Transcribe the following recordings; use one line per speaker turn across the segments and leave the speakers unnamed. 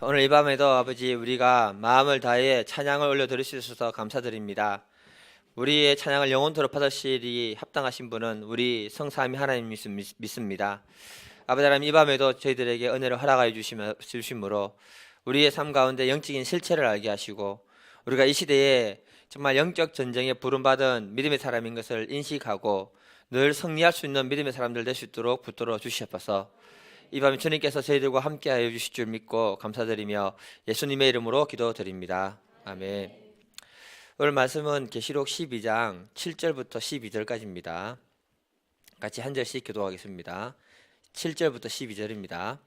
오늘 이 밤에도 아버지 우리가 마음을 다해 찬양을 올려드릴 수 있어서 감사드립니다. 우리의 찬양을 영원토록 받으시리 합당하신 분은 우리 성삼위 하나님 믿습니다. 아버지 하나님, 이 밤에도 저희들에게 은혜를 허락하여 주심으로 우리의 삶 가운데 영적인 실체를 알게 하시고 우리가 이 시대에 정말 영적 전쟁에 부름받은 믿음의 사람인 것을 인식하고 늘 승리할 수 있는 믿음의 사람들 될 수 있도록 붙들어 주시옵소서. 이 밤에 주님께서 저희들과 함께하여 주실 줄 믿고 감사드리며 예수님의 이름으로 기도드립니다. 아멘. 오늘 말씀은 계시록 12장 7절부터 12절까지입니다. 같이 한 절씩 기도하겠습니다. 7절부터 12절입니다.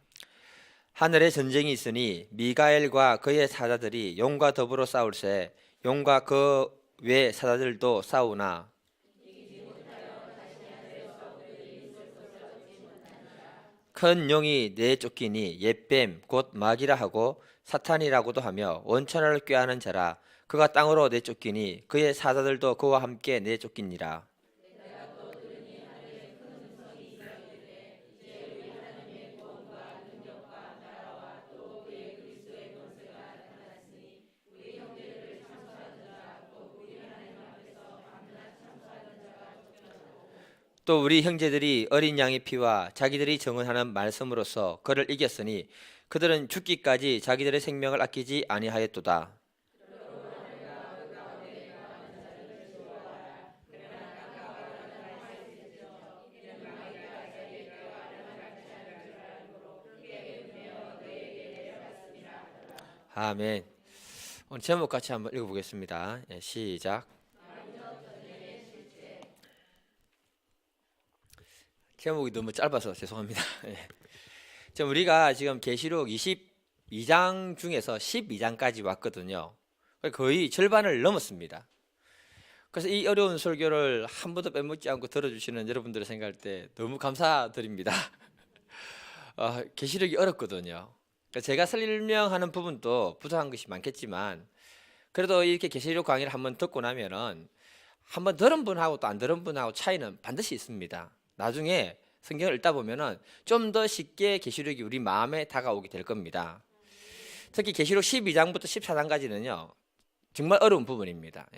하늘에 전쟁이 있으니 미가엘과 그의 사자들이 용과 더불어 싸울세 용과 그 외 사자들도 싸우나 큰 용이 내쫓기니 옛뱀 곧 마귀라 하고 사탄이라고도 하며 원천을 꾀하는 자라. 그가 땅으로 내쫓기니 그의 사자들도 그와 함께 내쫓기니라. 또 우리 형제들이 어린 양의 피와 자기들이 정언하는 말씀으로써 그를 이겼으니 그들은 죽기까지 자기들의 생명을 아끼지 아니하였도다. 아멘. 오늘 제목 같이 한번 읽어보겠습니다. 시작. 제목이 너무 짧아서 죄송합니다. 지금 우리가 지금 계시록 22장 중에서 12장까지 왔거든요. 거의 절반을 넘었습니다. 그래서 이 어려운 설교를 한 번도 빼먹지 않고 들어주시는 여러분들을 생각할 때 너무 감사드립니다. 계시록이 어렵거든요. 제가 설명하는 부분도 부족한 것이 많겠지만 그래도 이렇게 계시록 강의를 한번 듣고 나면은 한번 들은 분하고 또 안 들은 분하고 차이는 반드시 있습니다. 나중에 성경을 읽다 보면은 좀 더 쉽게 계시록이 우리 마음에 다가오게 될 겁니다. 특히 계시록 12장부터 14장까지는요 정말 어려운 부분입니다.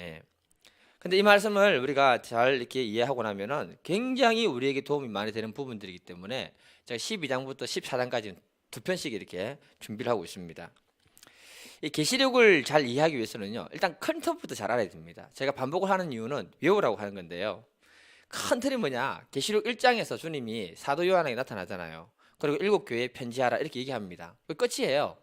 근데 이 말씀을 우리가 잘 이렇게 이해하고 나면은 굉장히 우리에게 도움이 많이 되는 부분들이기 때문에 제가 12장부터 14장까지는 두 편씩 이렇게 준비를 하고 있습니다. 이 계시록을 잘 이해하기 위해서는요 일단 큰 틀부터 잘 알아야 됩니다. 제가 반복을 하는 이유는 외우라고 하는 건데요. 큰 틀이 뭐냐? 계시록 1장에서 주님이 사도 요한에게 나타나잖아요. 그리고 7교회에 편지하라 이렇게 얘기합니다. 그 끝이에요.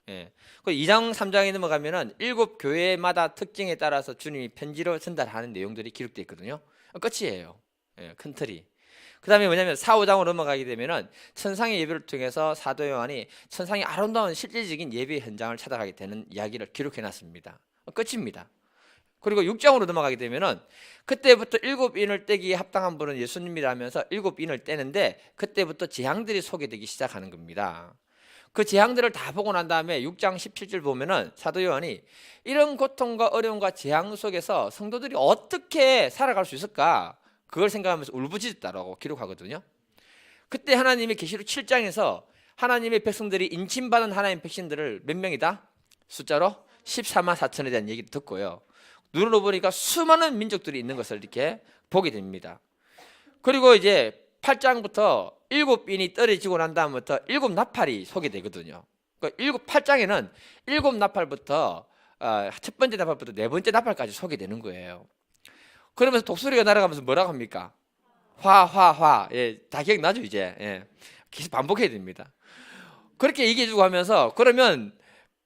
그리고 2장 3장에 넘어가면은 7교회마다 특징에 따라서 주님이 편지로 전달하는 내용들이 기록되어 있거든요. 끝이에요. 큰 틀이. 그 다음에 뭐냐면 4, 5장으로 넘어가게 되면은 천상의 예배를 통해서 사도 요한이 천상의 아름다운 실질적인 예배 현장을 찾아가게 되는 이야기를 기록해 놨습니다. 끝입니다. 그리고 6장으로 넘어가게 되면은 그때부터 7인을 떼기에 합당한 분은 예수님이라면서 7인을 떼는데 그때부터 재앙들이 소개되기 시작하는 겁니다. 그 재앙들을 다 보고 난 다음에 6장 17절 보면은 사도 요한이 이런 고통과 어려움과 재앙 속에서 성도들이 어떻게 살아갈 수 있을까? 그걸 생각하면서 울부짖었다라고 기록하거든요. 그때 하나님이 계시록 7장에서 하나님의 백성들이 인침받은 하나님의 백성들을 몇 명이다? 숫자로 14만 4천에 대한 얘기를 듣고요. 눈으로 보니까 수많은 민족들이 있는 것을 이렇게 보게 됩니다. 그리고 이제 8장부터 7인이 떨어지고 난 다음부터 7나팔이 소개되거든요. 그러니까 8장에는 7나팔부터 첫 번째 나팔부터 네 번째 나팔까지 소개되는 거예요. 그러면서 독수리가 날아가면서 뭐라고 합니까? 화. 다 기억나죠 이제? 계속 반복해야 됩니다. 그렇게 얘기해주고 하면서 그러면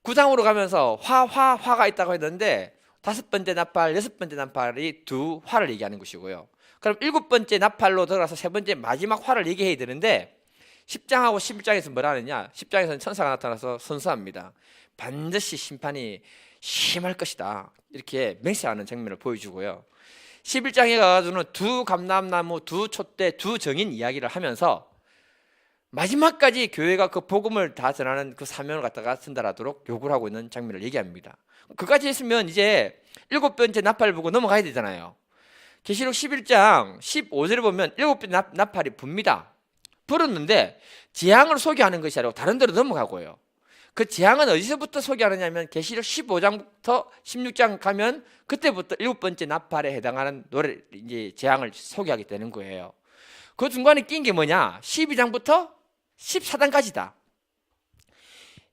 9장으로 가면서 화가 있다고 했는데 5번째 나팔, 6번째 나팔이 두 화를 얘기하는 것이고요. 그럼 7번째 나팔로 들어가서 3번째 마지막 화를 얘기해야 되는데 10장하고 11장에서 뭐라 하느냐? 10장에서는 천사가 나타나서 선서합니다. 반드시 심판이 심할 것이다. 이렇게 맹세하는 장면을 보여주고요. 11장에 가가지고는 두 감람나무, 두 촛대, 두 정인 이야기를 하면서 마지막까지 교회가 그 복음을 다 전하는 그 사명을 갖다가 전달하도록 요구를 하고 있는 장면을 얘기합니다. 그까지 했으면 이제 7번째 나팔을 보고 넘어가야 되잖아요. 계시록 11장 15절을 보면 7번째 나팔이 붑니다. 불었는데 재앙을 소개하는 것이 아니고 다른 데로 넘어가고요. 그 재앙은 어디서부터 소개하느냐면 계시록 15장부터 16장 가면 그때부터 7번째 나팔에 해당하는 노래 이제 재앙을 소개하게 되는 거예요. 그 중간에 낀 게 뭐냐? 12장부터 14장까지다.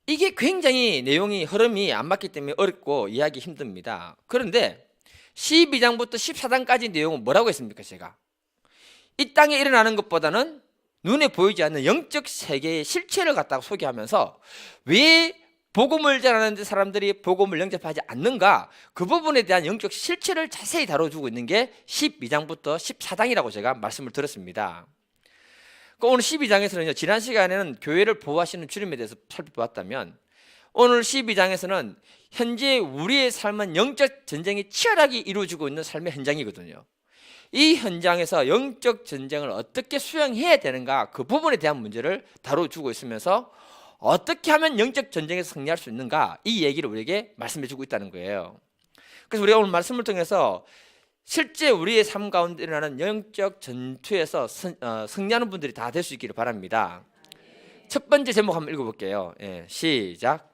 이게 굉장히 내용이 흐름이 안 맞기 때문에 어렵고 이해하기 힘듭니다. 그런데 12장부터 14장까지 내용은 뭐라고 했습니까? 제가 이 땅에 일어나는 것보다는 눈에 보이지 않는 영적 세계의 실체를 갖다가 소개하면서 왜 복음을 전하는데 사람들이 복음을 영접하지 않는가, 그 부분에 대한 영적 실체를 자세히 다뤄주고 있는 게 12장부터 14장이라고 제가 말씀을 드렸습니다. 오늘 12장에서는요, 지난 시간에는 교회를 보호하시는 주님에 대해서 살펴보았다면 오늘 12장에서는 현재 우리의 삶은 영적 전쟁이 치열하게 이루어지고 있는 삶의 현장이거든요. 이 현장에서 영적 전쟁을 어떻게 수행해야 되는가, 그 부분에 대한 문제를 다뤄주고 있으면서 어떻게 하면 영적 전쟁에서 승리할 수 있는가, 이 얘기를 우리에게 말씀해 주고 있다는 거예요. 그래서 우리가 오늘 말씀을 통해서 실제 우리의 삶 가운데 일어나는 영적 전투에서 승리하는 분들이 다 될 수 있기를 바랍니다. 첫 번째 제목 한번 읽어볼게요. 시작.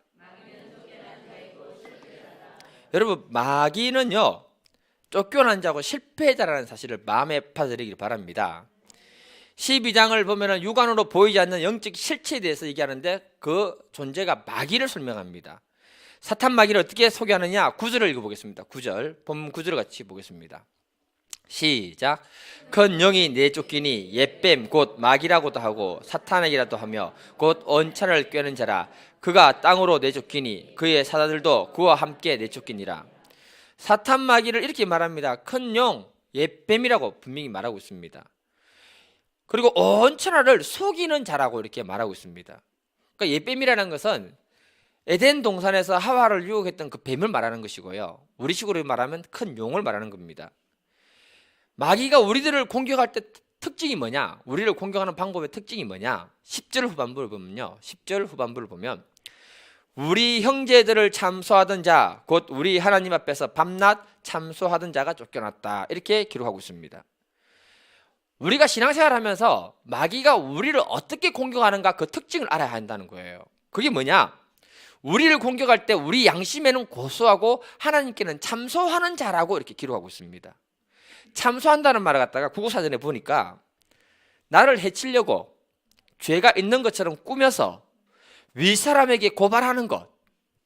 여러분, 마귀는요, 쫓겨난 자고 실패자라는 사실을 마음에 받아들이길 바랍니다. 12장을 보면 육안으로 보이지 않는 영적 실체에 대해서 얘기하는데 그 존재가 마귀를 설명합니다. 사탄 마귀를 어떻게 소개하느냐? 9절을 읽어보겠습니다. 9절, 본문 9절을 같이 보겠습니다. 시작. 큰 영이 내쫓기니 옛뱀 곧 마귀라고도 하고 사탄에게라도 하며 곧 언차를 꿰는 자라. 그가 땅으로 내쫓기니 그의 사자들도 그와 함께 내쫓기니라. 사탄 마귀를 이렇게 말합니다. 큰 영, 옛뱀이라고 분명히 말하고 있습니다. 그리고 온 천하를 속이는 자라고 이렇게 말하고 있습니다. 그러니까 옛뱀이라는 것은 에덴 동산에서 하와를 유혹했던 그 뱀을 말하는 것이고요, 우리식으로 말하면 큰 용을 말하는 겁니다. 마귀가 우리들을 공격할 때 특징이 뭐냐? 우리를 공격하는 방법의 특징이 뭐냐? 10절 후반부를 보면요, 10절 후반부를 보면 우리 형제들을 참소하던 자, 곧 우리 하나님 앞에서 밤낮 참소하던 자가 쫓겨났다, 이렇게 기록하고 있습니다. 우리가 신앙생활하면서 마귀가 우리를 어떻게 공격하는가, 그 특징을 알아야 한다는 거예요. 그게 뭐냐? 우리를 공격할 때 우리 양심에는 고소하고 하나님께는 참소하는 자라고 이렇게 기록하고 있습니다. 참소한다는 말을 갖다가 국어사전에 보니까 나를 해치려고 죄가 있는 것처럼 꾸며서 윗사람에게 고발하는 것,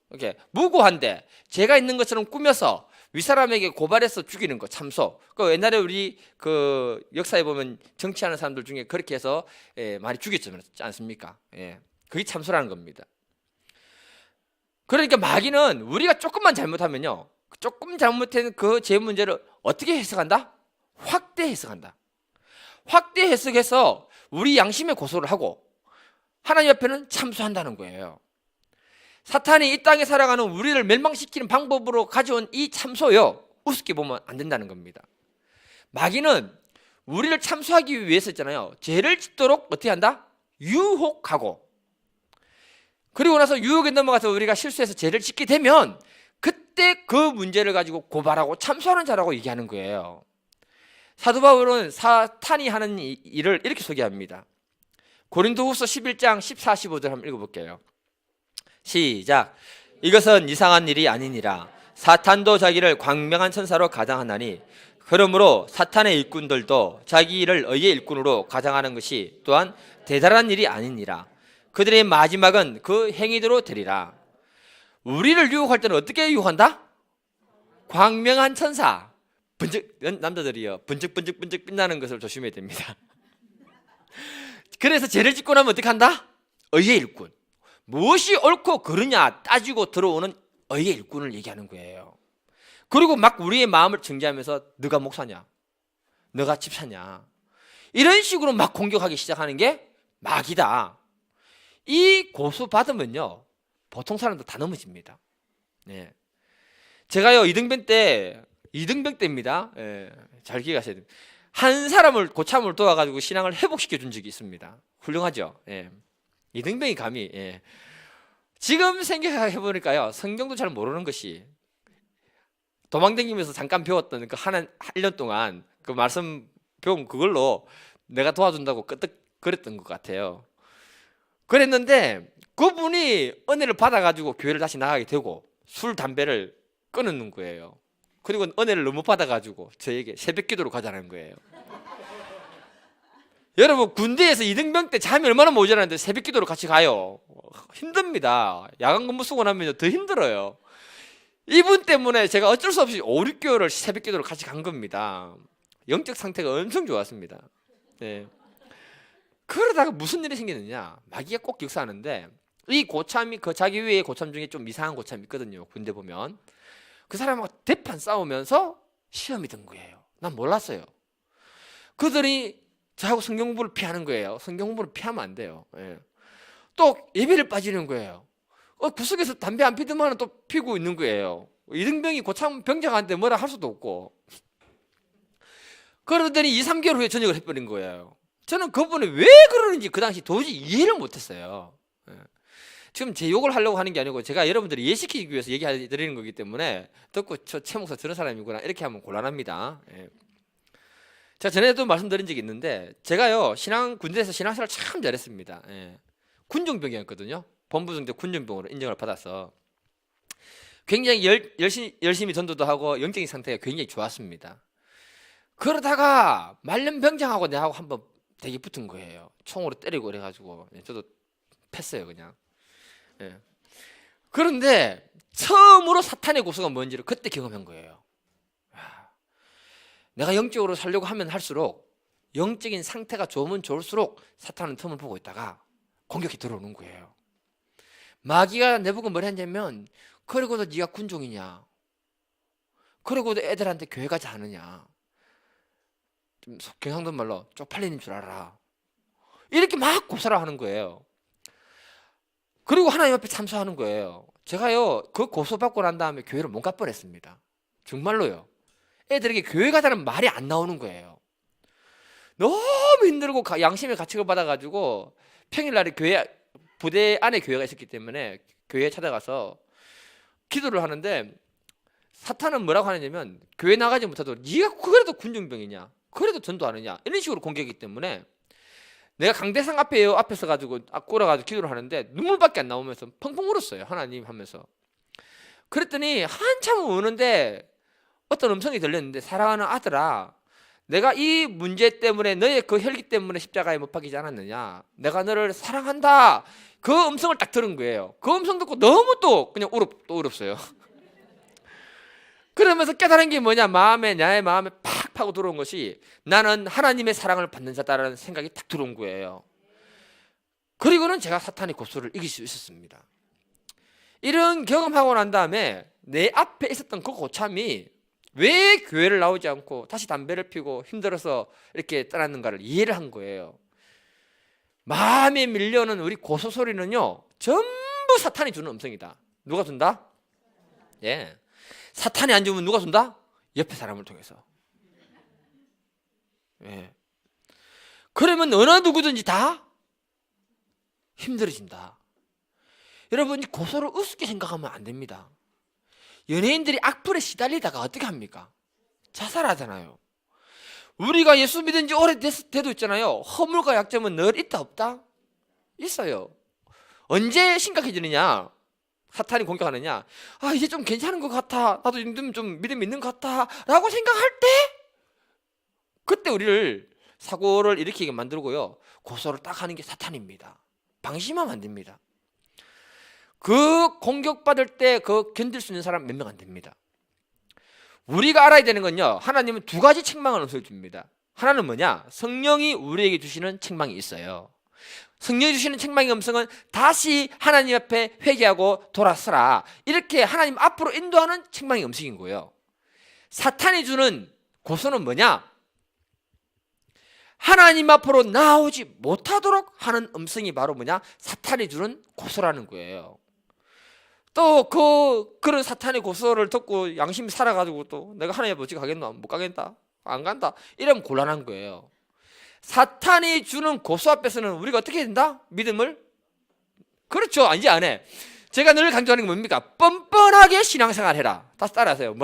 이렇게 무고한데 죄가 있는 것처럼 꾸며서 윗사람에게 고발해서 죽이는 것, 참소. 그 옛날에 우리 그 역사에 보면 정치하는 사람들 중에 그렇게 해서 많이 죽였지 않습니까? 그게 참소라는 겁니다. 그러니까 마귀는 우리가 조금만 잘못하면요, 조금 잘못한 그 죄 문제를 어떻게 해석한다? 확대 해석한다. 확대 해석해서 우리 양심에 고소를 하고 하나님 앞에는 참소한다는 거예요. 사탄이 이 땅에 살아가는 우리를 멸망시키는 방법으로 가져온 이 참소요, 우습게 보면 안 된다는 겁니다. 마귀는 우리를 참소하기 위해서 있잖아요, 죄를 짓도록 어떻게 한다? 유혹하고, 그리고 나서 유혹에 넘어가서 우리가 실수해서 죄를 짓게 되면 그때 그 문제를 가지고 고발하고 참소하는 자라고 얘기하는 거예요. 사도 바울은 사탄이 하는 일을 이렇게 소개합니다. 고린도후서 11장 14, 15절 한번 읽어볼게요. 시작. 이것은 이상한 일이 아니니라. 사탄도 자기를 광명한 천사로 가장하나니 그러므로 사탄의 일꾼들도 자기 일을 의의 일꾼으로 가장하는 것이 또한 대단한 일이 아니니라. 그들의 마지막은 그 행위대로 되리라. 우리를 유혹할 때는 어떻게 유혹한다? 광명한 천사, 남자들이요, 번쩍번쩍 빛나는 것을 조심해야 됩니다. 그래서 죄를 짓고 나면 어떻게 한다? 의의 일꾼. 무엇이 옳고 그르냐 따지고 들어오는 의의 일꾼을 얘기하는 거예요. 그리고 막 우리의 마음을 정죄하면서 너가 목사냐, 너가 집사냐, 이런 식으로 막 공격하기 시작하는 게 마귀다. 이 고소 받으면요, 보통 사람도 다 넘어집니다. 제가요, 이등병 때입니다. 잘 기억하셔야 됩니다. 한 사람을 고참을 도와가지고 신앙을 회복시켜 준 적이 있습니다. 훌륭하죠. 이등병이 감히. 지금 생각해 보니까요, 성경도 잘 모르는 것이 도망다니면서 잠깐 배웠던 그 한 1년 동안 그 말씀 배운 그걸로 내가 도와준다고 끄떡 그랬던 것 같아요. 그랬는데 그분이 은혜를 받아가지고 교회를 다시 나가게 되고 술, 담배를 끊는 거예요. 그리고 은혜를 너무 받아가지고 저에게 새벽 기도로 가자는 거예요. 여러분, 군대에서 이등병 때 잠이 얼마나 모자라는데 새벽 기도로 같이 가요. 힘듭니다. 야간 근무 쓰고 나면 더 힘들어요. 이분 때문에 제가 어쩔 수 없이 5, 6개월을 새벽 기도를 같이 간 겁니다. 영적 상태가 엄청 좋았습니다. 네. 그러다가 무슨 일이 생기느냐, 마귀가 꼭 역사하는데, 이 고참이 그 자기 위에 고참 중에 좀 이상한 고참이 있거든요. 군대 보면 그 사람하고 대판 싸우면서 시험이 든 거예요. 난 몰랐어요. 그들이 저하고 성경 공부를 피하는 거예요. 성경 공부를 피하면 안 돼요. 예. 또 예배를 빠지는 거예요. 구석에서 담배 안 피더만 또 피고 있는 거예요. 이등병이 고참 병장한테 뭐라 할 수도 없고. 그러더니 2, 3개월 후에 전역을 해버린 거예요. 저는 그분이 왜 그러는지 그 당시 도저히 이해를 못했어요. 예. 지금 제 욕을 하려고 하는 게 아니고 제가 여러분들이 이해시키기 위해서 얘기해드리는 거기 때문에 듣고 저 최 목사 저런 사람이구나 이렇게 하면 곤란합니다. 예. 제가 전에도 말씀드린 적이 있는데 제가요 군대에서 신앙생활을 참 잘했습니다. 예. 군종병이었거든요. 본부정대 군종병으로 인정을 받아서 굉장히 열심히 전도도 하고 영적인 상태가 굉장히 좋았습니다. 그러다가 말년병장하고 내하고 한번 대기 붙은 거예요. 총으로 때리고 그래가지고 저도 팼어요 그냥. 예. 그런데 처음으로 사탄의 고소가 뭔지를 그때 경험한 거예요. 내가 영적으로 살려고 하면 할수록 영적인 상태가 좋으면 좋을수록 사탄은 틈을 보고 있다가 공격이 들어오는 거예요. 마귀가 내보고 뭘 했냐면, 그러고도 네가 군종이냐, 그러고도 애들한테 교회 가지 않느냐, 좀 경상도 말로 쪽팔리는 줄 알아, 이렇게 막 고사를 하는 거예요. 그리고 하나님 앞에 참소하는 거예요. 제가요 그 고소받고 난 다음에 교회를 못 갈 뻔했습니다. 정말로요. 애들에게 교회 가자는 말이 안 나오는 거예요. 너무 힘들고 양심의 가책을 받아가지고 평일날에 부대 안에 교회가 있었기 때문에 교회에 찾아가서 기도를 하는데, 사탄은 뭐라고 하느냐면 교회 나가지 못하도 네가 그래도 군중병이냐, 그래도 전도하느냐, 이런 식으로 공격이기 때문에 내가 강대상 앞에서 가지고 꿇어가지고 기도를 하는데 눈물밖에 안 나오면서 펑펑 울었어요. 하나님 하면서. 그랬더니 한참 우는데 어떤 음성이 들렸는데, 사랑하는 아들아, 내가 이 문제 때문에 너의 그 혈기 때문에 십자가에 못 박이지 않았느냐, 내가 너를 사랑한다, 그 음성을 딱 들은 거예요. 그 음성 듣고 너무 또 그냥 울었어요. 그러면서 깨달은 게 뭐냐, 나의 마음에 팍 파고 들어온 것이 나는 하나님의 사랑을 받는 자다라는 생각이 딱 들어온 거예요. 그리고는 제가 사탄의 고소를 이길 수 있었습니다. 이런 경험하고 난 다음에 내 앞에 있었던 그 고참이 왜 교회를 나오지 않고 다시 담배를 피고 힘들어서 이렇게 떠났는가를 이해를 한 거예요. 마음에 밀려오는 우리 고소 소리는요 전부 사탄이 주는 음성이다. 누가 준다? 예, 사탄이 안 주면 누가 준다? 옆에 사람을 통해서. 예. 그러면 어느 누구든지 다 힘들어진다. 여러분, 고소를 우습게 생각하면 안 됩니다. 연예인들이 악플에 시달리다가 어떻게 합니까? 자살하잖아요. 우리가 예수 믿은 지 오래돼도 있잖아요. 허물과 약점은 늘 있다 없다? 있어요. 언제 심각해지느냐, 사탄이 공격하느냐, 이제 좀 괜찮은 것 같아, 나도 좀 믿음 있는 것 같아 라고 생각할 때, 그때 우리를 사고를 일으키게 만들고요, 고소를 딱 하는 게 사탄입니다. 방심하면 안 됩니다. 그 공격받을 때 그 견딜 수 있는 사람 몇 명 안 됩니다. 우리가 알아야 되는 건요, 하나님은 두 가지 책망을 줍니다. 하나는 뭐냐, 성령이 우리에게 주시는 책망이 있어요. 성령이 주시는 책망의 음성은 다시 하나님 앞에 회개하고 돌아서라, 이렇게 하나님 앞으로 인도하는 책망의 음성인 거예요. 사탄이 주는 고소는 뭐냐, 하나님 앞으로 나오지 못하도록 하는 음성이 바로 뭐냐, 사탄이 주는 고소라는 거예요. 또 그런 사탄의 고소를 듣고 양심이 살아가지고 또 내가 하나님 앞에 어찌 가겠나, 못 가겠다, 안 간다, 이러면 곤란한 거예요. 사탄이 주는 고소 앞에서는 우리가 어떻게 해야 된다? 믿음을, 그렇죠, 아니지 안 해. 제가 늘 강조하는 게 뭡니까? 뻔뻔하게 신앙생활 해라. 다시 따라하세요.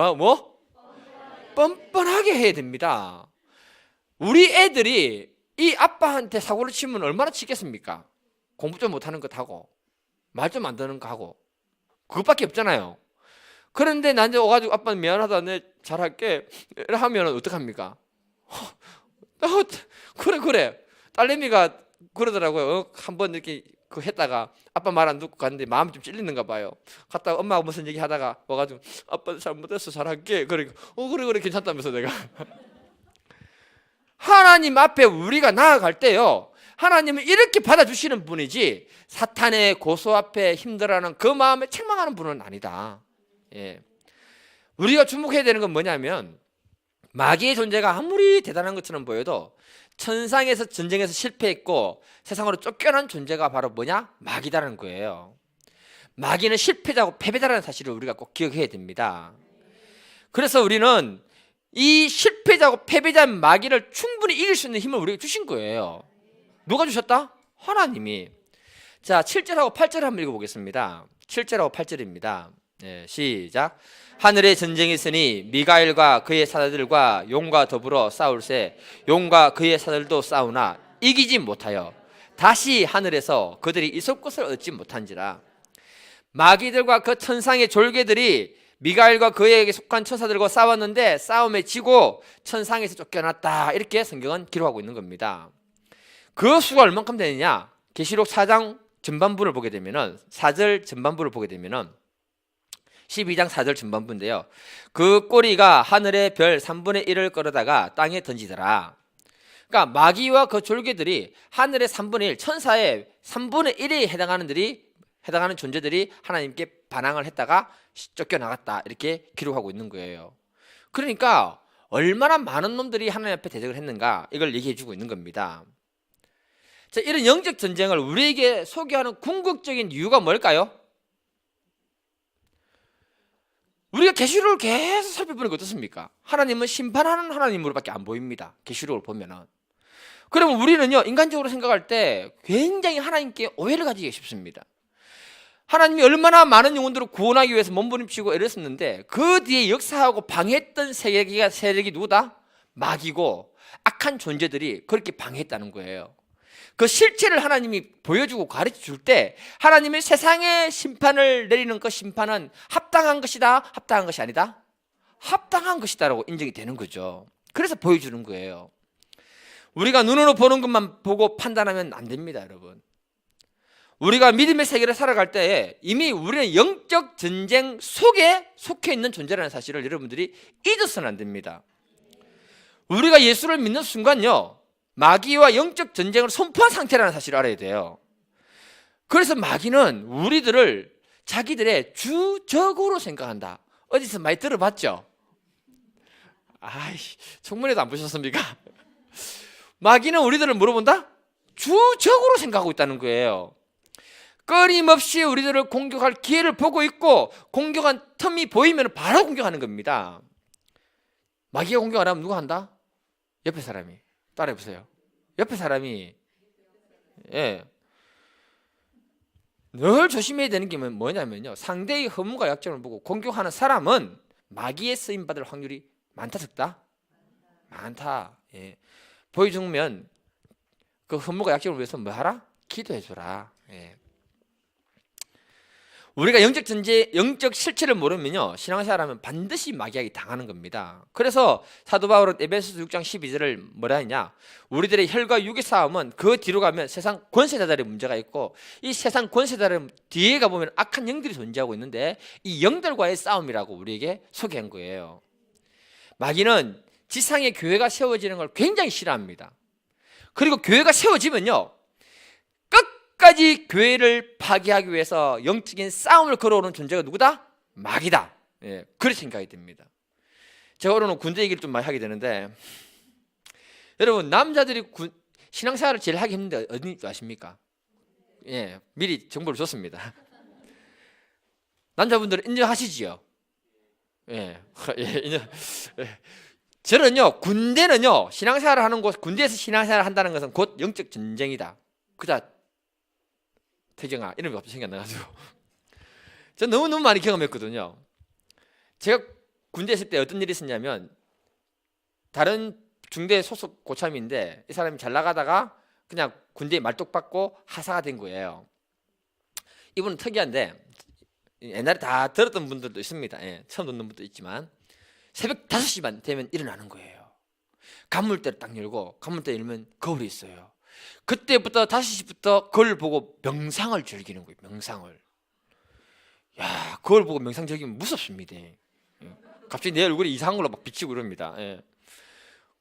뻔뻔하게 해야 됩니다. 우리 애들이 이 아빠한테 사고를 치면 얼마나 치겠습니까? 공부 좀 못하는 것 하고 말 좀 안 듣는 거 하고 그것밖에 없잖아요. 그런데 나한테 와가지고 아빠 미안하다 내 잘할게 하면 어떡합니까? 그래 딸내미가 그러더라고요. 한번 이렇게 그 했다가 아빠 말 안 듣고 갔는데 마음이 좀 찔리는가 봐요. 갔다가 엄마가 무슨 얘기 하다가 와가지고 아빠 잘못했어 잘할게. 그래 그래 괜찮다면서 내가 하나님 앞에 우리가 나아갈 때요, 하나님은 이렇게 받아주시는 분이지 사탄의 고소 앞에 힘들어하는 그 마음에 책망하는 분은 아니다. 예. 우리가 주목해야 되는 건 뭐냐면 마귀의 존재가 아무리 대단한 것처럼 보여도 천상에서 전쟁에서 실패했고 세상으로 쫓겨난 존재가 바로 뭐냐? 마귀다라는 거예요. 마귀는 실패자고 패배자라는 사실을 우리가 꼭 기억해야 됩니다. 그래서 우리는 이 실패자고 패배자인 마귀를 충분히 이길 수 있는 힘을 우리에게 주신 거예요. 누가 주셨다? 하나님이. 자, 7절하고 8절을 한번 읽어보겠습니다. 7절하고 8절입니다. 네, 시작. 하늘에 전쟁이 있으니 미가엘과 그의 사자들과 용과 더불어 싸울세 용과 그의 사자들도 싸우나 이기지 못하여 다시 하늘에서 그들이 있을 곳을 얻지 못한지라. 마귀들과 그 천상의 졸개들이 미가엘과 그에게 속한 천사들과 싸웠는데 싸움에 지고 천상에서 쫓겨났다, 이렇게 성경은 기록하고 있는 겁니다. 그 수가 얼만큼 되느냐? 계시록 4장 전반부를 보게 되면은 4절 전반부를 보게 되면은 12장 4절 전반부인데요. 그 꼬리가 하늘의 별 3분의 1을 끌어다가 땅에 던지더라. 그러니까 마귀와 그 졸개들이 하늘의 3분의 1, 천사의 3분의 1에 해당하는 존재들이 하나님께 반항을 했다가 쫓겨나갔다, 이렇게 기록하고 있는 거예요. 그러니까 얼마나 많은 놈들이 하나님 앞에 대적을 했는가, 이걸 얘기해 주고 있는 겁니다. 자, 이런 영적 전쟁을 우리에게 소개하는 궁극적인 이유가 뭘까요? 우리가 계시록을 계속 살펴보니까 어떻습니까? 하나님은 심판하는 하나님으로밖에 안 보입니다. 계시록을 보면은. 그러면 우리는요, 인간적으로 생각할 때 굉장히 하나님께 오해를 가지기 쉽습니다. 하나님이 얼마나 많은 영혼들을 구원하기 위해서 몸부림치고 애를 썼는데 그 뒤에 역사하고 방해했던 세력이 누구다? 마귀고 악한 존재들이 그렇게 방해했다는 거예요. 그 실체를 하나님이 보여주고 가르쳐 줄 때 하나님이 세상의 심판을 내리는 그 심판은 합당한 것이다, 합당한 것이 아니다? 합당한 것이다라고 인정이 되는 거죠. 그래서 보여주는 거예요. 우리가 눈으로 보는 것만 보고 판단하면 안 됩니다, 여러분. 우리가 믿음의 세계를 살아갈 때 이미 우리는 영적 전쟁 속에 속해 있는 존재라는 사실을 여러분들이 잊어서는 안 됩니다. 우리가 예수를 믿는 순간요, 마귀와 영적 전쟁을 선포한 상태라는 사실을 알아야 돼요. 그래서 마귀는 우리들을 자기들의 주적으로 생각한다. 어디서 많이 들어봤죠? 청문회도 안 보셨습니까? 마귀는 우리들을 물어본다? 주적으로 생각하고 있다는 거예요. 끊임없이 우리들을 공격할 기회를 보고 있고 공격한 틈이 보이면 바로 공격하는 겁니다. 마귀가 공격 안 하면 누가 한다? 옆에 사람이. 따라해보세요. 옆에 사람이. 예. 늘 조심해야 되는 게 뭐냐면요, 상대의 허물과 약점을 보고 공격하는 사람은 마귀에 쓰임받을 확률이 많다, 적다? 많다. 예. 보여주면 그 허물과 약점을 위해서 뭐 하라? 기도해줘라. 예. 우리가 영적 전제, 영적 실체를 모르면요, 신앙생활하면 반드시 마귀에게 당하는 겁니다. 그래서 사도 바울은 에베소서 6장 12절을 뭐라 했냐? 우리들의 혈과 육의 싸움은 그 뒤로 가면 세상 권세자들의 문제가 있고 이 세상 권세자들 뒤에 가보면 악한 영들이 존재하고 있는데 이 영들과의 싸움이라고 우리에게 소개한 거예요. 마귀는 지상의 교회가 세워지는 걸 굉장히 싫어합니다. 그리고 교회가 세워지면요, 끝까지 교회를 파괴하기 위해서 영적인 싸움을 걸어오는 존재가 누구다? 마귀다. 예, 그렇게 생각이 됩니다. 제가 오늘은 군대 얘기를 좀 많이 하게 되는데, 여러분, 남자들이 신앙생활을 제일 하기 힘든데 어딘지 아십니까? 예, 미리 정보를 줬습니다. 남자분들은 인정하시지요? 예, 인정. 예. 저는요, 군대는요, 신앙생활을 하는 곳, 군대에서 신앙생활을 한다는 것은 곧 영적 전쟁이다. 그다 태경아 이름이 갑자기 생각이 안 나가지고 전 너무너무 많이 경험했거든요. 제가 군대 있을 때 어떤 일이 있었냐면, 다른 중대 소속 고참인데 이 사람이 잘 나가다가 그냥 군대에 말뚝박고 하사가 된 거예요. 이분은 특이한데 옛날에 다 들었던 분들도 있습니다. 예, 처음 듣는 분도 있지만 새벽 5시만 되면 일어나는 거예요. 간물대를 딱 열고 간물대 열면 거울이 있어요. 그때부터 5시부터 거울 보고 명상을 즐기는 거예요. 명상을. 야, 거울 보고 명상 즐기면 무섭습니다. 예. 갑자기 내 얼굴이 이상한 걸로 막 비치고 이럽니다. 예.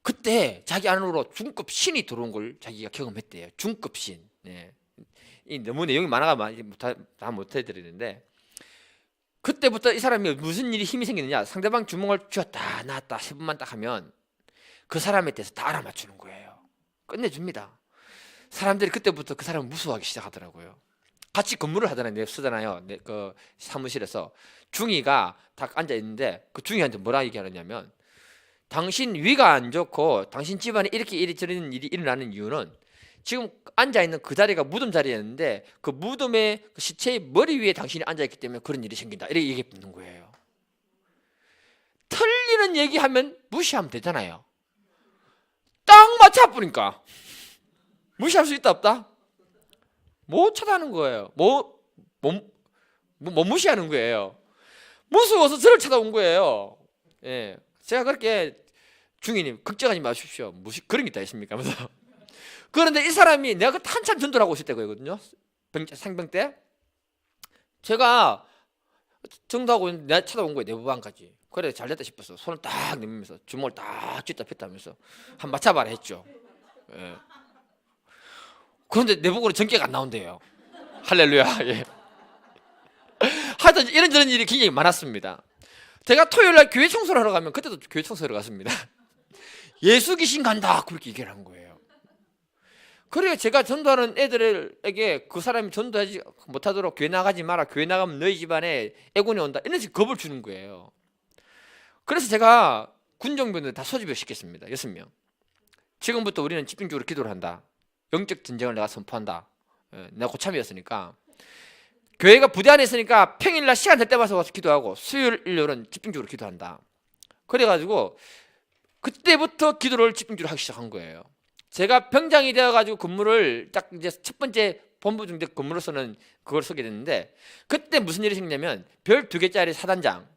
그때 자기 안으로 중급 신이 들어온 걸 자기가 경험했대요. 중급 신. 예. 이 너무 내용이 많아가 다 못해드리는데 그때부터 이 사람이 무슨 일이 힘이 생기느냐, 상대방 주먹을 쥐었다 놨다 10분만 딱 하면 그 사람에 대해서 다 알아맞추는 거예요. 끝내줍니다. 사람들이 그때부터 그 사람을 무서워하기 시작하더라고요. 같이 근무를 하잖아요. 쓰잖아요. 그 사무실에서 중위가 딱 앉아 있는데 그 중위한테 뭐라 얘기하느냐면, 당신 위가 안 좋고 당신 집안에 이렇게 이리저리 일이 일어나는 이유는 지금 앉아 있는 그 자리가 무덤 자리였는데 그 무덤의 그 시체의 머리 위에 당신이 앉아 있기 때문에 그런 일이 생긴다. 이렇게 얘기하는 거예요. 틀리는 얘기하면 무시하면 되잖아요. 딱 맞춰 보니까 무시할 수 있다 없다? 못 쳐다하는 거예요. 못 무시하는 거예요. 무서워서 저를 쳐다온 거예요. 예, 제가 그렇게 중위님 걱정하지 마십시오. 그런 게 있다 있습니까? 하면서 그런데 이 사람이 내가 한참 전도를 하고 있을 때거든요. 상병 때 제가 전도하고 있는데 내가 쳐다온 거예요. 내부반까지. 그래 잘됐다 싶었어. 손을 딱 내밀면서 주먹을 딱 쥐다 폈다 하면서 한 맞춰봐라 했죠. 예. 그런데 내복으로 전개가 안 나온대요. 할렐루야. 예. 하여튼 이런저런 일이 굉장히 많았습니다. 제가 토요일날 교회 청소를 하러 가면 그때도 교회 청소를 갔습니다. 예수 귀신 간다 그렇게 얘기를 한 거예요. 그래서 제가 전도하는 애들에게 그 사람이 전도하지 못하도록 교회 나가지 마라, 교회 나가면 너희 집안에 애군이 온다, 이런 식으로 겁을 주는 거예요. 그래서 제가 군종병들 다 소집을 시켰습니다. 6명. 지금부터 우리는 집중적으로 기도를 한다. 영적 전쟁을 내가 선포한다. 내가 고참이었으니까 교회가 부대 안에 있으니까 평일날 시간 될 때마다 와서 기도하고 수요일 일요일은 집중적으로 기도한다. 그래가지고 그때부터 기도를 집중적으로 하기 시작한 거예요. 제가 병장이 되어가지고 근무를 딱 이제 첫 번째 본부 중대 근무로서는 그걸 서게 됐는데, 그때 무슨 일이 생기냐면 별 2개짜리 사단장,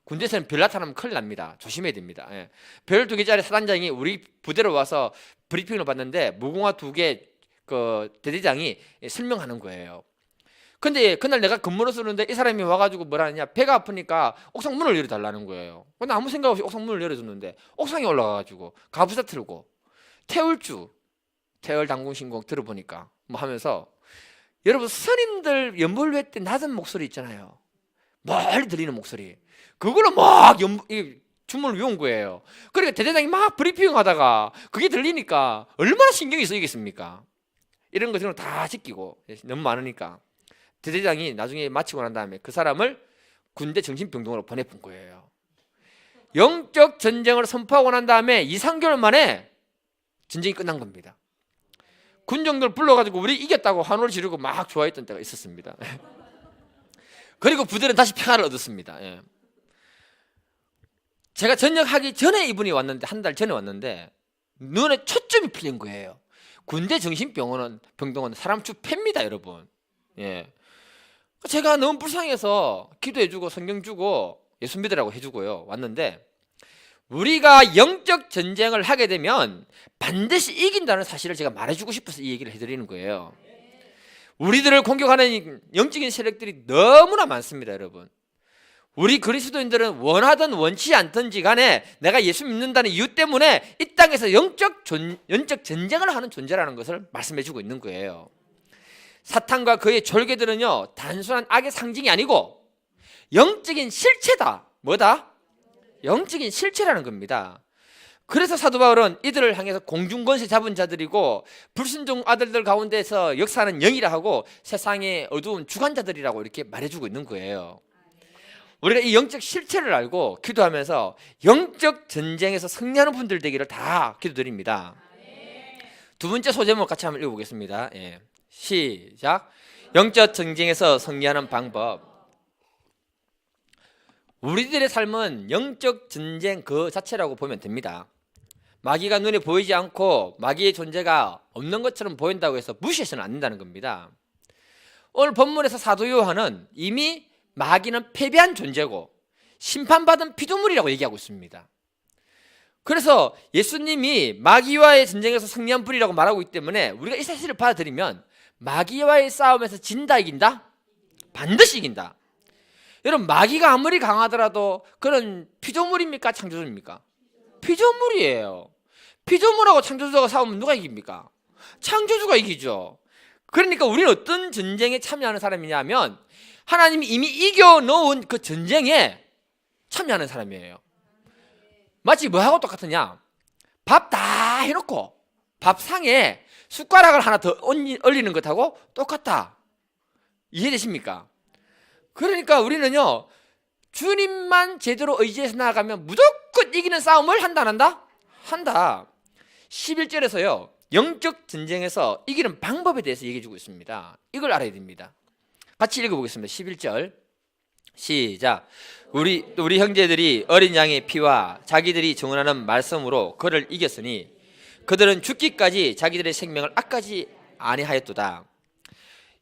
군대에서는 별 나타나면 큰일 납니다. 조심해야 됩니다. 예. 별 2개짜리 사단장이 우리 부대로 와서 브리핑을 받는데 무궁화 2개 그 대대장이 설명하는 거예요. 근데 그날 내가 근무를 쓰는데 이 사람이 와가지고 뭐라 하냐, 배가 아프니까 옥상 문을 열어달라는 거예요. 근데 아무 생각 없이 옥상 문을 열어줬는데 옥상에 올라가가지고 가부사 틀고 태울 당군 신곡 들어보니까 뭐 하면서, 여러분 스님들 연불회 때 낮은 목소리 있잖아요. 멀리 들리는 목소리. 그걸로 막 춤을 외운 거예요. 그러니까 대대장이 막 브리핑 하다가 그게 들리니까 얼마나 신경이 쓰이겠습니까? 이런 것들은 다 지키고 너무 많으니까 대대장이 나중에 마치고 난 다음에 그 사람을 군대 정신병동으로 보내본 거예요. 영적 전쟁을 선포하고 난 다음에 2, 3개월 만에 전쟁이 끝난 겁니다. 군정들 불러가지고 우리 이겼다고 환호를 지르고 막 좋아했던 때가 있었습니다. 그리고 부대는 다시 평화를 얻었습니다. 예. 제가 전역하기 전에 이분이 왔는데, 한 달 전에 왔는데 눈에 초점이 풀린 거예요. 군대 정신병원은 병동은 사람 주 팹니다, 여러분. 예. 제가 너무 불쌍해서 기도해주고 성경 주고 예수 믿으라고 해주고요 왔는데, 우리가 영적 전쟁을 하게 되면 반드시 이긴다는 사실을 제가 말해주고 싶어서 이 얘기를 해드리는 거예요. 우리들을 공격하는 영적인 세력들이 너무나 많습니다, 여러분. 우리 그리스도인들은 원하든 원치 않든지 간에 내가 예수 믿는다는 이유 때문에 이 땅에서 영적 전쟁을 하는 존재라는 것을 말씀해주고 있는 거예요. 사탄과 그의 졸개들은요, 단순한 악의 상징이 아니고 영적인 실체다. 뭐다? 영적인 실체라는 겁니다. 그래서 사도 바울은 이들을 향해서 공중권세 잡은 자들이고 불순종 아들들 가운데서 역사하는 영이라 하고 세상의 어두운 주관자들이라고 이렇게 말해주고 있는 거예요. 우리가 이 영적 실체를 알고 기도하면서 영적 전쟁에서 승리하는 분들 되기를 다 기도드립니다. 두 번째 소제목 같이 한번 읽어보겠습니다. 예. 시작. 영적 전쟁에서 승리하는 방법. 우리들의 삶은 영적 전쟁 그 자체라고 보면 됩니다. 마귀가 눈에 보이지 않고 마귀의 존재가 없는 것처럼 보인다고 해서 무시해서는 안 된다는 겁니다. 오늘 본문에서 사도 요한은 이미 마귀는 패배한 존재고 심판받은 피조물이라고 얘기하고 있습니다. 그래서 예수님이 마귀와의 전쟁에서 승리한 분이라고 말하고 있기 때문에 우리가 이 사실을 받아들이면 마귀와의 싸움에서 진다 이긴다? 반드시 이긴다. 여러분, 마귀가 아무리 강하더라도 그런 피조물입니까? 창조주입니까? 피조물이에요. 피조물하고 창조주가 싸우면 누가 이깁니까? 창조주가 이기죠. 그러니까 우리는 어떤 전쟁에 참여하는 사람이냐면 하나님이 이미 이겨놓은 그 전쟁에 참여하는 사람이에요. 마치 뭐하고 똑같으냐? 밥 다 해놓고 밥상에 숟가락을 하나 더 올리는 것하고 똑같다. 이해되십니까? 그러니까 우리는요, 주님만 제대로 의지해서 나아가면 무조건 이기는 싸움을 한다 안 한다? 한다. 11절에서요 영적 전쟁에서 이기는 방법에 대해서 얘기해 주고 있습니다. 이걸 알아야 됩니다. 같이 읽어보겠습니다. 11절 시작. 우리 형제들이 어린 양의 피와 자기들이 증언하는 말씀으로 그를 이겼으니 그들은 죽기까지 자기들의 생명을 악하지 아니하였도다.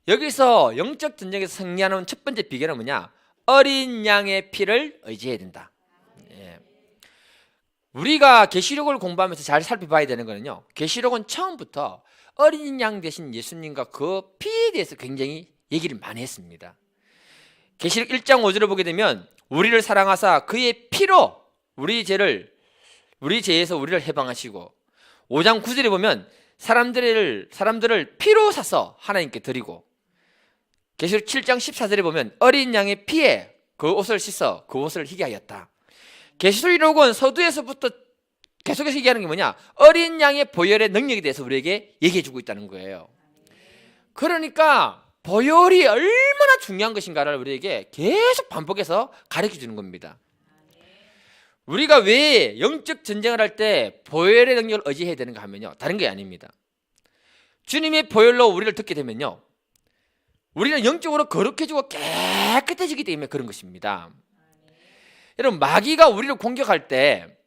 여기서 영적 전쟁에서 승리하는 첫 번째 비결은 뭐냐? 어린 양의 피를 의지해야 된다. 우리가 계시록을 공부하면서 잘 살펴봐야 되는 거는요, 계시록은 처음부터 어린 양 대신 예수님과 그 피에 대해서 굉장히 얘기를 많이 했습니다. 계시록 1장 5절을 보게 되면 우리를 사랑하사 그의 피로 우리 죄에서 우리를 해방하시고, 5장 9절에 보면 사람들을 피로 사서 하나님께 드리고, 계시록 7장 14절에 보면 어린 양의 피에 그 옷을 씻어 그 옷을 희게 하였다. 계시록은 서두에서부터 계속해서 얘기하는 게 뭐냐? 어린 양의 보혈의 능력에 대해서 우리에게 얘기해 주고 있다는 거예요. 그러니까 보혈이 얼마나 중요한 것인가를 우리에게 계속 반복해서 가르쳐 주는 겁니다. 우리가 왜 영적 전쟁을 할 때 보혈의 능력을 의지해야 되는가 하면요, 다른 게 아닙니다. 주님의 보혈로 우리를 듣게 되면요, 우리는 영적으로 거룩해지고 깨끗해지기 때문에 그런 것입니다. 여러분, 마귀가 우리를 공격할 때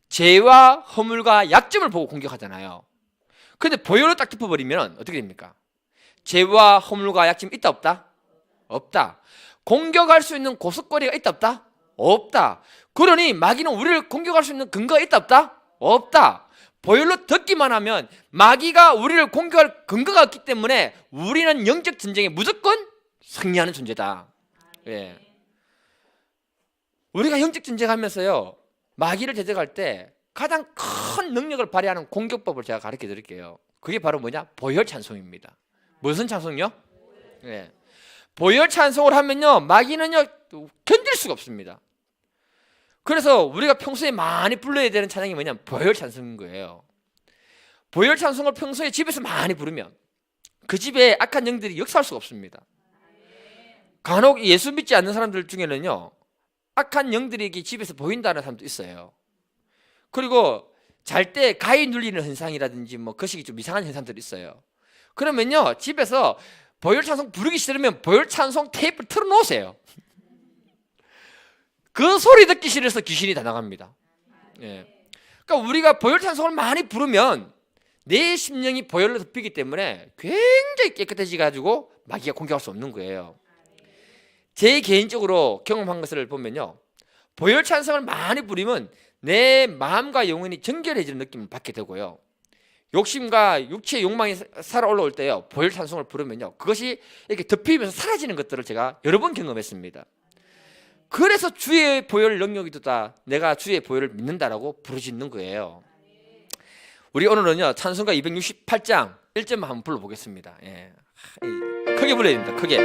죄와 허물과 약점을 보고 공격하잖아요. 그런데 보혈로 딱 덮어버리면 어떻게 됩니까? 죄와 허물과 약점이 있다 없다? 없다. 공격할 수 있는 고속거리가 있다 없다? 없다. 그러니 마귀는 우리를 공격할 수 있는 근거가 있다 없다? 없다. 보혈로 덮기만 하면 마귀가 우리를 공격할 근거가 없기 때문에 우리는 영적 전쟁에 무조건 승리하는 존재다. 예. 우리가 영적 전쟁하면서요, 마귀를 대적할 때 가장 큰 능력을 발휘하는 공격법을 제가 가르쳐 드릴게요. 그게 바로 뭐냐? 보혈 찬송입니다. 무슨 찬송이요? 네. 보혈 찬송을 하면요, 마귀는요 견딜 수가 없습니다. 그래서 우리가 평소에 많이 불러야 되는 찬양이 뭐냐면 보혈 찬송인 거예요. 보혈 찬송을 평소에 집에서 많이 부르면 그 집에 악한 영들이 역사할 수가 없습니다. 간혹 예수 믿지 않는 사람들 중에는요, 악한 영들에게 집에서 보인다는 사람도 있어요. 그리고 잘 때 가위 눌리는 현상이라든지 뭐 거식이 좀 이상한 현상들이 있어요. 그러면요, 집에서 보혈 찬송 부르기 싫으면 보혈 찬송 테이프를 틀어놓으세요. 그 소리 듣기 싫어서 귀신이 다 나갑니다. 예. 그러니까 우리가 보혈 찬송을 많이 부르면 내 심령이 보혈로 덮이기 때문에 굉장히 깨끗해지가지고 마귀가 공격할 수 없는 거예요. 제 개인적으로 경험한 것을 보면요, 보혈 찬송을 많이 부리면 내 마음과 영혼이 정결해지는 느낌을 받게 되고요, 욕심과 육체의 욕망이 살아 올라올 때요, 보혈 찬송을 부르면요, 그것이 이렇게 덮이면서 사라지는 것들을 제가 여러 번 경험했습니다. 그래서 주의 보혈 능력이도다, 내가 주의 보혈을 믿는다라고 부르짖는 거예요. 우리 오늘은요, 찬송가 268장 1절만 한번 불러보겠습니다. 예. 크게 불러야 됩니다. 크게.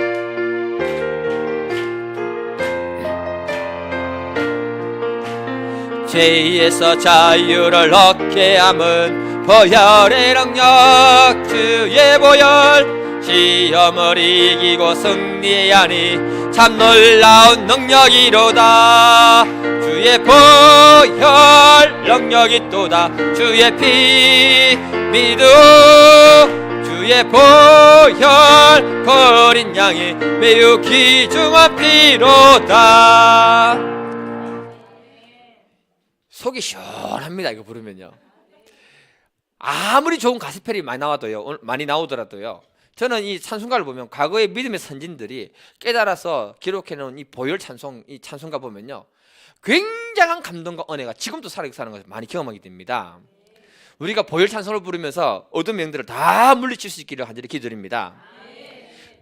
죄에서 자유를 얻게 함은 보혈의 능력, 주의 보혈, 시험을 이기고 승리하니 참 놀라운 능력이로다. 주의 보혈 능력이 또다. 주의 피 믿음, 주의 보혈 어린 양이 매우 귀중한 피로다. 속이 시원합니다, 이거 부르면요. 아무리 좋은 가스펠이 많이 나오더라도요. 저는 이 찬송가를 보면 과거의 믿음의 선진들이 깨달아서 기록해놓은 이 보혈 찬송, 이 찬송가 보면요, 굉장한 감동과 은혜가 지금도 살아있는 것을 많이 경험하게 됩니다. 우리가 보혈 찬송을 부르면서 어둠의 영들을 다 물리칠 수 있기를 간절히 기도드립니다.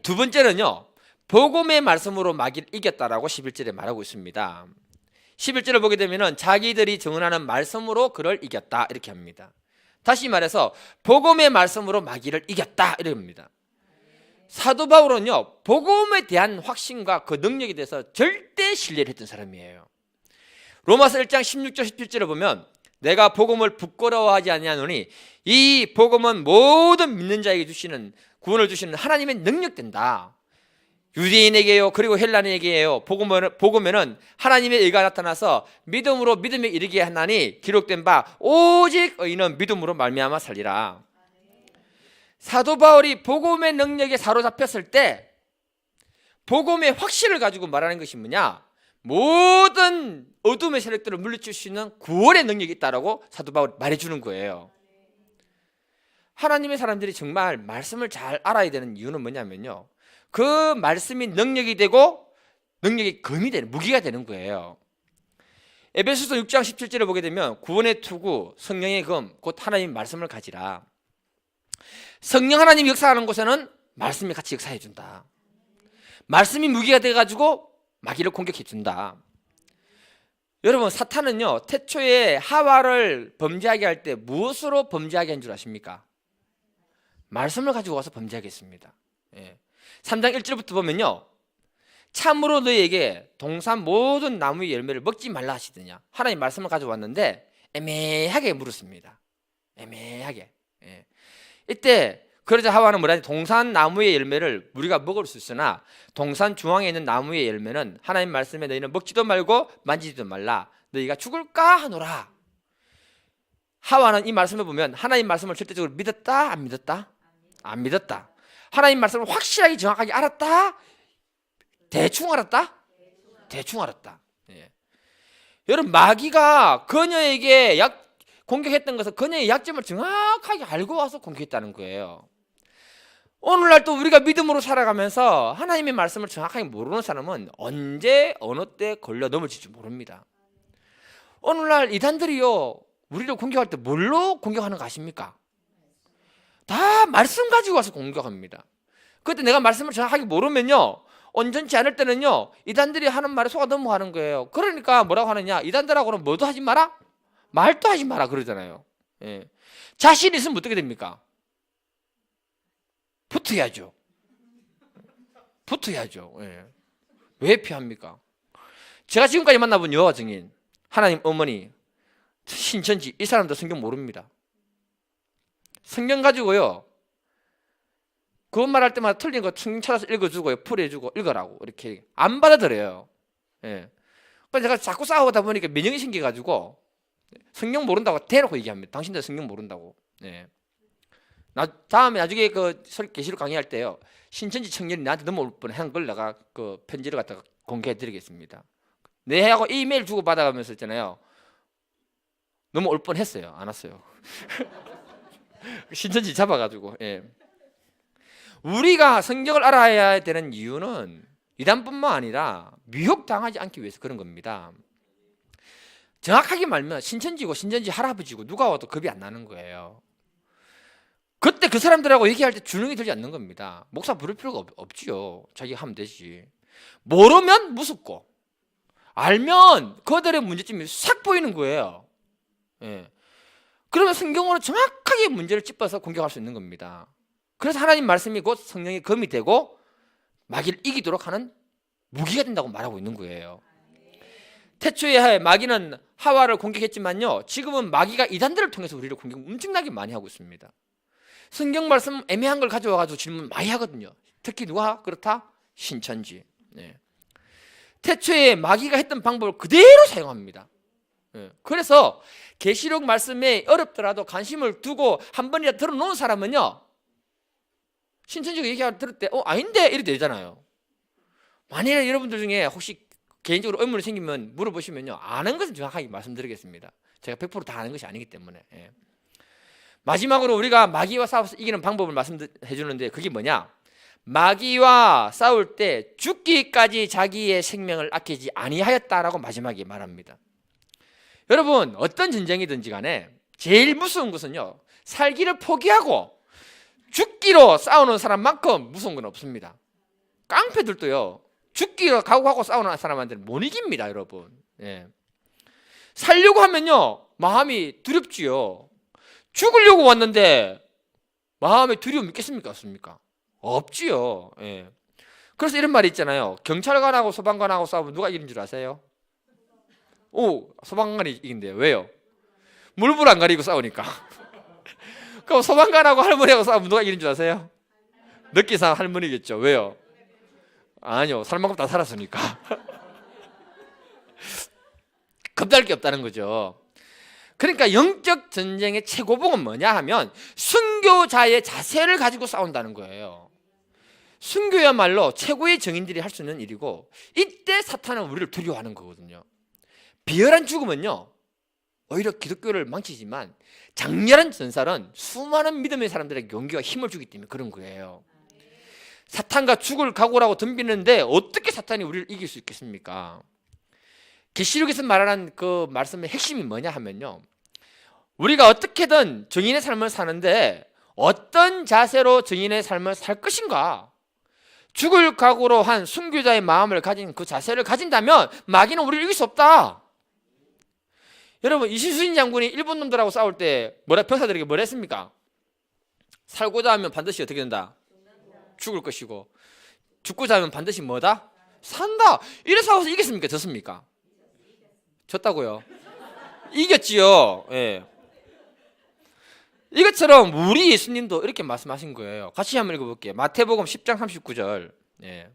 두 번째는요, 복음의 말씀으로 마귀를 이겼다라고 11절에 말하고 있습니다. 11절을 보게 되면은 자기들이 증언하는 말씀으로 그를 이겼다 이렇게 합니다. 다시 말해서 복음의 말씀으로 마귀를 이겼다 이럽니다. 사도 바울은요, 복음에 대한 확신과 그 능력에 대해서 절대 신뢰를 했던 사람이에요. 로마서 1장 16절 17절을 보면 내가 복음을 부끄러워하지 아니하노니 이 복음은 모든 믿는 자에게 주시는 구원을 주시는 하나님의 능력된다. 유대인에게요 그리고 헬라인에게요 복음에는 하나님의 의가 나타나서 믿음으로 믿음에 이르게 하나니 기록된 바 오직 의인은 믿음으로 말미암아 살리라. 사도 바울이 복음의 능력에 사로잡혔을 때 복음의 확신을 가지고 말하는 것이 뭐냐? 모든 어둠의 세력들을 물리칠 수 있는 구원의 능력이 있다라고 사도 바울이 말해주는 거예요. 하나님의 사람들이 정말 말씀을 잘 알아야 되는 이유는 뭐냐면요, 그 말씀이 능력이 되고 능력이 금이 되는, 무기가 되는 거예요. 에베소서 6장 17절을 보게 되면 구원의 투구, 성령의 금, 곧 하나님의 말씀을 가지라. 성령 하나님이 역사하는 곳에는 말씀이 같이 역사해 준다. 말씀이 무기가 돼가지고 마귀를 공격해 준다. 여러분, 사탄은요 태초에 하와를 범죄하게 할 때 무엇으로 범죄하게 한 줄 아십니까? 말씀을 가지고 와서 범죄하게 했습니다. 3장 1절부터 보면요, 참으로 너희에게 동산 모든 나무의 열매를 먹지 말라 하시더냐. 하나님 말씀을 가져왔는데 애매하게 물었습니다. 애매하게. 이때 그러자 하와는 뭐라 하지? 동산 나무의 열매를 우리가 먹을 수 있으나 동산 중앙에 있는 나무의 열매는 하나님 말씀에 너희는 먹지도 말고 만지지도 말라. 너희가 죽을까 하노라. 하와는 이 말씀을 보면 하나님 말씀을 절대적으로 믿었다? 안 믿었다? 안 믿었다. 하나님 말씀을 확실하게 정확하게 알았다? 대충 알았다? 대충 알았다. 여러분, 마귀가 그녀에게 공격했던 것은 그녀의 약점을 정확하게 알고 와서 공격했다는 거예요. 오늘날 또 우리가 믿음으로 살아가면서 하나님의 말씀을 정확하게 모르는 사람은 언제 어느 때 걸려 넘어질지 모릅니다. 오늘날 이단들이요 우리를 공격할 때 뭘로 공격하는 거 아십니까? 다 말씀 가지고 와서 공격합니다. 그때 내가 말씀을 정확하게 모르면요, 온전치 않을 때는요 이단들이 하는 말에 속아 넘어가는 거예요. 그러니까 뭐라고 하느냐, 이단들하고는 뭐도 하지 마라? 말도 하지 마라 그러잖아요. 자신 있으면 어떻게 됩니까? 붙어야죠. 붙어야죠. 왜 피합니까? 제가 지금까지 만나본 여호와 증인, 하나님 어머니, 신천지, 이 사람들 성경 모릅니다. 성경 가지고요 그것 말할 때마다 틀린 거 성경 찾아서 읽어주고요, 풀어주고 읽으라고 이렇게 안 받아들여요. 그래서 제가 자꾸 싸우다 보니까 면역이 생겨가지고 성경 모른다고 대놓고 얘기합니다. 당신들 성경 모른다고. 다음에 나중에 그 계시록 강의할 때요, 신천지 청년이 나한테 넘어올 뻔한 걸 내가 그 편지를 갖다가 공개해드리겠습니다. 내하고 이메일 주고 받아가면서 있잖아요, 넘어올 뻔했어요. 안 왔어요. 신천지 잡아가지고. 우리가 성경을 알아야 되는 이유는 이단뿐만 아니라 미혹당하지 않기 위해서 그런 겁니다. 정확하게 말하면 신천지고 신천지 할아버지고 누가 와도 겁이 안 나는 거예요. 그때 그 사람들하고 얘기할 때 주눅이 들지 않는 겁니다. 목사 부를 필요가 없지요. 자기가 하면 되지. 모르면 무섭고 알면 그들의 문제점이 싹 보이는 거예요. 그러면 성경으로 정확하게 문제를 짚어서 공격할 수 있는 겁니다. 그래서 하나님 말씀이 곧 성령의 검이 되고 마귀를 이기도록 하는 무기가 된다고 말하고 있는 거예요. 태초에 마귀는 하와를 공격했지만요, 지금은 마귀가 이단들을 통해서 우리를 공격 엄청나게 많이 하고 있습니다. 성경 말씀 애매한 걸 가져와가지고 질문 많이 하거든요. 특히 누가 그렇다? 신천지. 태초에 마귀가 했던 방법을 그대로 사용합니다. 그래서 계시록 말씀에 어렵더라도 관심을 두고 한 번이라도 들어놓은 사람은요, 신천지가 얘기할 들을 때 아닌데 이래 되잖아요. 만일에 여러분들 중에 혹시 개인적으로 의문이 생기면 물어보시면요, 아는 것은 정확하게 말씀드리겠습니다. 제가 100% 다 아는 것이 아니기 때문에. 마지막으로 우리가 마귀와 싸워서 이기는 방법을 말씀해 주는데 그게 뭐냐? 마귀와 싸울 때 죽기까지 자기의 생명을 아끼지 아니하였다라고 마지막에 말합니다. 여러분, 어떤 전쟁이든지 간에 제일 무서운 것은요, 살기를 포기하고 죽기로 싸우는 사람만큼 무서운 건 없습니다. 깡패들도요, 죽기로 각오하고 싸우는 사람한테는 못 이깁니다, 여러분. 예. 살려고 하면요, 마음이 두렵지요. 죽으려고 왔는데 마음에 두려움 있겠습니까? 없습니까? 없지요. 예. 그래서 이런 말이 있잖아요. 경찰관하고 소방관하고 싸우면 누가 이기는 줄 아세요? 소방관이 이긴대요. 왜요? 물불 안 가리고 싸우니까. 그럼 소방관하고 할머니하고 싸우면 누가 이기는 줄 아세요? 느끼상 할머니겠죠. 왜요? 아니요, 살 만큼 다 살았으니까. 겁날 게 없다는 거죠. 그러니까 영적 전쟁의 최고봉은 뭐냐 하면 순교자의 자세를 가지고 싸운다는 거예요. 순교야말로 최고의 정인들이 할 수 있는 일이고, 이때 사탄은 우리를 두려워하는 거거든요. 비열한 죽음은요, 오히려 기독교를 망치지만 장렬한 전살은 수많은 믿음의 사람들에게 용기와 힘을 주기 때문에 그런 거예요. 사탄과 죽을 각오라고 덤비는데 어떻게 사탄이 우리를 이길 수 있겠습니까? 계시록에서 말하는 그 말씀의 핵심이 뭐냐 하면요, 우리가 어떻게든 정인의 삶을 사는데 어떤 자세로 정인의 삶을 살 것인가, 죽을 각오로 한 순교자의 마음을 가진 그 자세를 가진다면 마귀는 우리를 이길 수 없다. 여러분, 이순신 장군이 일본 놈들하고 싸울 때 병사들에게 뭐라 했습니까? 살고자 하면 반드시 어떻게 된다? 죽을 것이고, 죽고자 하면 반드시 뭐다? 산다. 이래 싸워서 이겼습니까? 졌습니까? 졌다고요. 이겼지요. 예. 이것처럼 우리 예수님도 이렇게 말씀하신 거예요. 같이 한번 읽어볼게요. 마태복음 10장 39절. 예.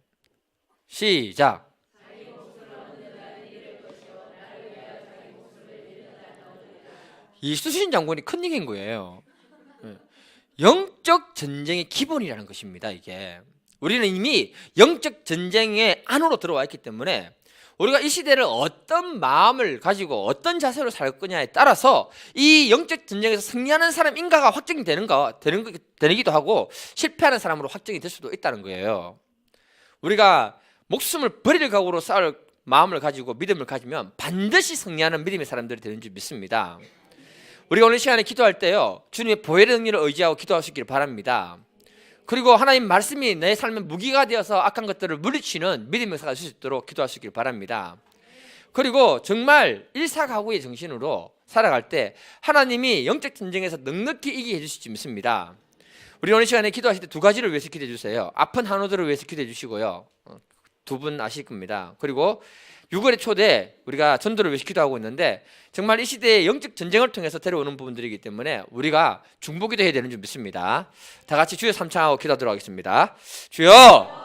시작. 이순신 장군이 큰 얘기인 거예요. 예. 영적 전쟁의 기본이라는 것입니다. 이게 우리는 이미 영적 전쟁의 안으로 들어와 있기 때문에 우리가 이 시대를 어떤 마음을 가지고 어떤 자세로 살 거냐에 따라서 이 영적 전쟁에서 승리하는 사람인가가 확정이 되기도 하고 실패하는 사람으로 확정이 될 수도 있다는 거예요. 우리가 목숨을 버릴 각오로 싸울 마음을 가지고 믿음을 가지면 반드시 승리하는 믿음의 사람들이 되는 줄 믿습니다. 우리가 오늘 시간에 기도할 때요, 주님의 보혈의 능력을 의지하고 기도하시기를 바랍니다. 그리고 하나님 말씀이 내 삶의 무기가 되어서 악한 것들을 물리치는 믿음의 역사가 될 수 있도록 기도하시길 바랍니다. 그리고 정말 일사가구의 정신으로 살아갈 때 하나님이 영적 전쟁에서 넉넉히 이기게 해주실 줄 믿습니다. 우리 오늘 시간에 기도하실 때 두 가지를 위해서 기도해 주세요. 아픈 한우들을 위해서 기도해 주시고요. 두 분 아실 겁니다. 그리고 6월의 초대 우리가 전도를 위해서 기도하고 있는데 정말 이 시대의 영적 전쟁을 통해서 데려오는 부분들이기 때문에 우리가 중보기도 해야 되는 줄 믿습니다. 다 같이 주여 삼창하고 기도하도록 하겠습니다. 주여